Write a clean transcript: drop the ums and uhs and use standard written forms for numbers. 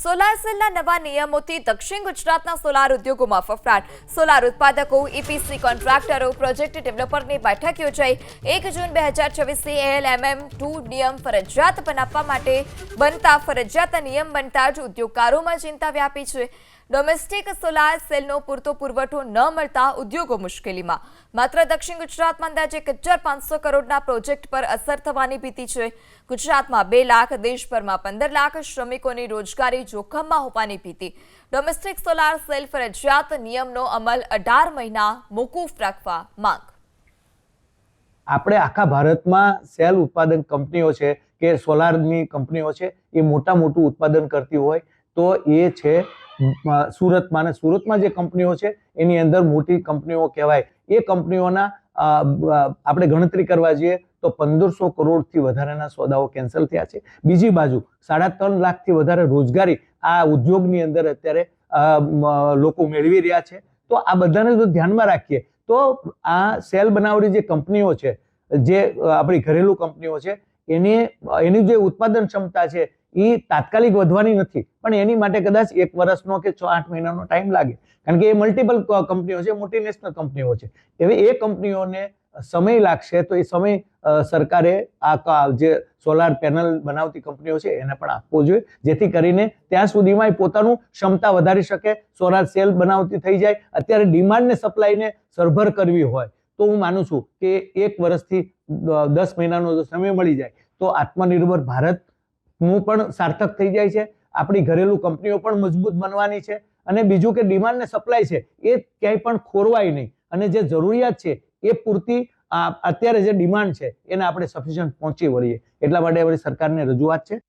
Solar સેલના નવા નિયમોથી દક્ષિણ ગુજરાતના સોલાર ઉદ્યોગોમાં ફફડાટ. સોલાર ઉત્પાદકો, ઈપીસી કોન્ટ્રાક્ટરો, પ્રોજેક્ટ ડેવલપરની બેઠક યોજાઈ. 1 જૂન 2024થી ALMM2 નિયમ ફરજિયાત બનાવવા માટે બનતા ફરજિયાત નિયમ બનતા જ ઉદ્યોગકારોમાં ચિંતા વ્યાપી છે. ડોમેસ્ટિક સોલાર સેલનો પૂરતો પુરવઠો ન મળતા ઉદ્યોગો મુશ્કેલીમાં. માત્ર દક્ષિણ ગુજરાતમાં અંદાજે 1,500 કરોડના પ્રોજેક્ટ પર અસર થવાની ભીતિ છે. ગુજરાતમાં 2 લાખ, દેશભરમાં 15 લાખ શ્રમિકોની રોજગારી જોખમમાં હોવાની ભીતિ. ડોમેસ્ટિક સોલાર સેલ ફરજિયાત નિયમનો અમલ 18 મહિના મોકૂફ રાખવા માંગ. આપણે આખા ભારતમાં સેલ ઉત્પાદન કંપનીઓ છે કે સોલારની કંપનીઓ છે, એ મોટું ઉત્પાદન કરતી હોય તો એ છે સુરતમાં. અને સુરતમાં જે કંપનીઓ છે એની અંદર મોટી કંપનીઓ કહેવાય. એ કંપનીઓના આપણે ગણતરી કરવા જઈએ તો 1500 કરોડથી વધારેના સોદાઓ કેન્સલ થયા છે. બીજી બાજુ 3.5 લાખથી વધારે રોજગારી આ ઉદ્યોગની અંદર અત્યારે લોકો મેળવી રહ્યા છે. તો આ બધાને જો ધ્યાનમાં રાખીએ તો આ સેલ બનાવવાની જે કંપનીઓ છે, જે આપણી ઘરેલું કંપનીઓ છે, એની જે ઉત્પાદન ક્ષમતા છે એ તાત્કાલિક વધવાની નથી, પણ એની માટે કદાચ 1 વર્ષનો કે 8 મહિનાનો ટાઈમ લાગે, કારણ કે એ મલ્ટિપલ કંપનીઓ છે, મલ્ટીનેશનલ કંપનીઓ છે. હવે એ કંપનીઓને સમય લાગશે, તો એ સમય સરકારે આ જે સોલાર પેનલ બનાવતી કંપનીઓ છે એને પણ આપવો જોઈએ, જેથી કરીને ત્યાં સુધીમાં એ પોતાનું ક્ષમતા વધારી શકે, સોલાર સેલ બનાવતી થઈ જાય. અત્યારે ડિમાન્ડ ને સપ્લાયને સરભર કરવી હોય તો હું માનું છું કે 1 વર્ષથી 10 મહિનાનો જો સમય મળી જાય તો આત્મનિર્ભર ભારત નું પણ સાર્થક થઈ જાય છે. આપણી ઘરેલું કંપનીઓ પણ મજબૂત બનવાની છે. અને બીજું કે ડિમાન્ડ ને સપ્લાય છે એ ક્યાંય પણ ખોરવાય નહીં, અને જે જરૂરિયાત છે એ પૂરતી અત્યારે જે ડિમાન્ડ છે એને આપણે સફિશિયન્ટ પહોંચી વળીએ. એટલા માટે આપણી સરકારને રજૂઆત છે.